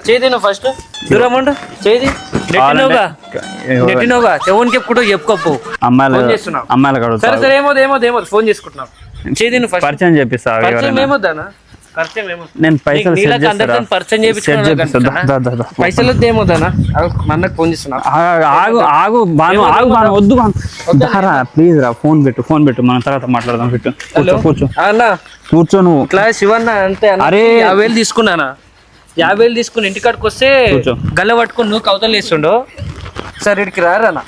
చేయి ఫస్ట్ దూరం చేయి నెట్టినోగా చెవునికి ఎప్పుడు చెప్పుకోపు అమ్మాయిలు సరే సరే ఏమో ఫోన్ చేసుకుంటున్నావు చేయి ఫస్ట్ పరిచయం చేపిస్తా ఏమొద్దానా నేను పైసలు పరిచయం చేయించుకున్నా పైసలు ఏమొద్దానా మన్నకు ఫోన్ చేస్తున్నా ఆగు బాను వద్దు ప్లీజ్ రా ఫోన్ పెట్టు మనం తర్వాత మాట్లాడదాం పెట్టు కూర్చో అన్న కూర్చో నువ్వు ఇట్లా శివన్న అంతే అరే 50,000 తీసుకున్నానా 50,000 తీసుకుని ఇంటికాడికి వస్తే గల్ల పట్టుకుని నువ్వు కవతలు వేస్తుండో సరే ఇక్కడికి రానా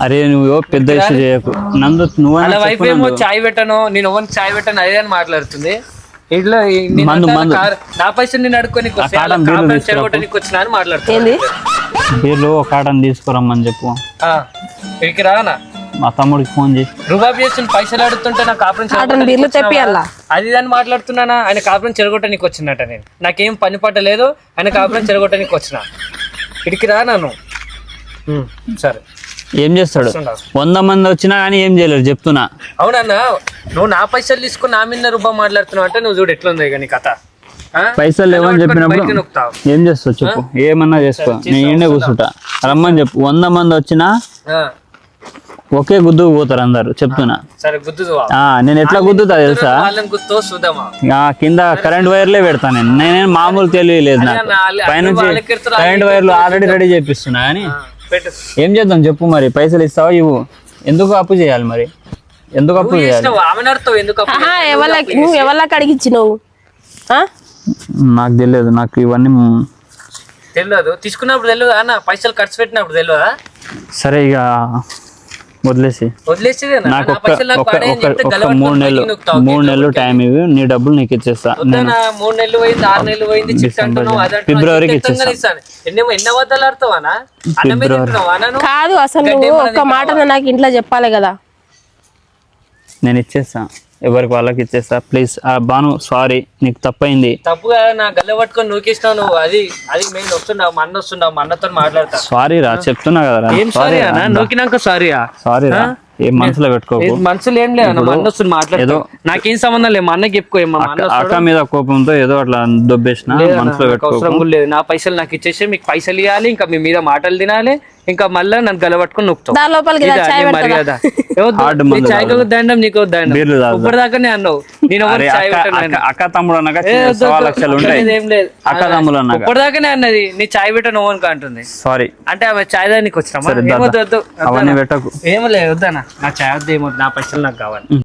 అరే నువ్వు పెద్ద ఇష్యూ చేయకు నందు నువ్వు అలా వైఫ్ ఏమో చాయ్ పెట్టను నేను ఎవరికి చాయ్ పెట్టను అదే అని మాట్లాడుతుంది ఇట్లా నా పైసలు నేను అడుక్కొని వచ్చినా అని మాట్లాడుతుంది బీర్లు ఒక కాటన్ తీసుకురమ్మని చెప్పు ఇక్కడికి రానా మా తమ్ముడికి ఫోన్ చేసి రుబాబ్ చేసి పైసలు అడుగుతుంటే నాకు కాపురం అది దాన్ని మాట్లాడుతున్నానా ఆయన కాపురం చెరగొట్టడానికి వచ్చినట్ట నేను నాకేం పని పట్టలేదు ఆయన కాపురం చెరగొట్టడానికి వచ్చిన ఇక్కడికి రా నన్ను సరే ఏం చేస్తాడు 100 మంది వచ్చినా కానీ ఏం చేయలేరు చెప్తున్నా అవునన్నా నువ్వు నా పైసలు తీసుకుని నా మీద రుబాబ్ మాట్లాడుతున్నావు అంటే నువ్వు చూడు ఎట్లుంది కానీ కథ పైసలు లేవని చెప్పినప్పుడు ఏం చేస్తావు చెప్పు ఏమన్నా చేసుకో నేను ఇండే కూర్చుంటా రమ్మని చెప్పు 100 మంది వచ్చినా ఒకే గుద్దు పోతారు అందరు చెప్తున్నా నేను ఎట్లా గుద్దుతా తెలుసా కింద కరెంట్ వైర్లే పెడతా నేనేం మామూలు తెలియలేదు నాకు పైనుంచి కరెంట్ వైర్లు ఆల్రెడీ రెడీ చేపిస్తున్నా కానీ ఏం చేద్దాం చెప్పు మరి పైసలు ఇస్తావా ఇవ్వు ఎందుకు అప్పు చేయాలి మరి ఎందుకు అప్పు చేయాలి నువ్వు ఎవరికి అడిగిచ్చినావు నాకు తెలియదు నాకు ఇవన్నీ తెలియదు తీసుకున్నప్పుడు తెలియదు అన్న పైసలు ఖర్చు పెట్టినప్పుడు తెలియదా సరే ఇక వదిలేసి నాకు ఒక 3 నెలలు టైం ఇవి నీ డబ్బులు నీకు ఇచ్చేస్తా 3 నెలలు పోయింది 6 నెలలు పోయింది ఫిబ్రవరికి ఇచ్చేస్తా కాదు అసలు నువ్వు ఒక్క మాట నాకు ఇంట్లో చెప్పాలి కదా నేను ఇచ్చేస్తా ఎవరికి వాళ్ళకి ఇచ్చేస్తా ప్లీజ్ బాను సారీ నీకు తప్పైంది తప్పుగా నా గల్ల పట్టుకొని నూకిస్తావు నువ్వు అది మేము వస్తున్నావు మా అన్నతో మాట్లాడతా సారీ రా చెప్తున్నా కదా ఏం సారీ అన్న నూకినాక సారీ రా ఏం మనసులో పెట్టుకోకు మనసులో ఏం లేదు మా అన్న వస్తుంది మాట్లాడేదో నాకేం సంబంధం లేదు మా అన్నకి చెప్పుకో అక్క మీద కోపంతో ఏదో అట్లా దొబ్బేసిన మనసులో పెట్టుకోకు లేదు నా పైసలు నాకు ఇచ్చేసి మీకు పైసలు ఇవ్వాలి ఇంకా మీ మీద మాటలు తినాలి ఇంకా మళ్ళీ నన్ను గలబట్టుకుని నొక్కుతావు మర్యాద చాయ్ దండం నీకు దండం ఇప్పటిదాకానే అన్నావు నేను అక్క తమ్ముడు అన్నాక లక్షలు ఉంటాయి అక్క తమ్ముడు అన్నా ఇప్పటిదాకానే అన్నది నీ చాయ్ పెట్ట నువ్వు అనుకో అంటుంది సారీ అంటే ఆమె చాయ్ దానికి వచ్చినా అవన్నీ పెట్టకు ఏమో లేదు వద్దనా నా చాయ్ వద్ద ఏమో నా పైసలు నాకు కావాలి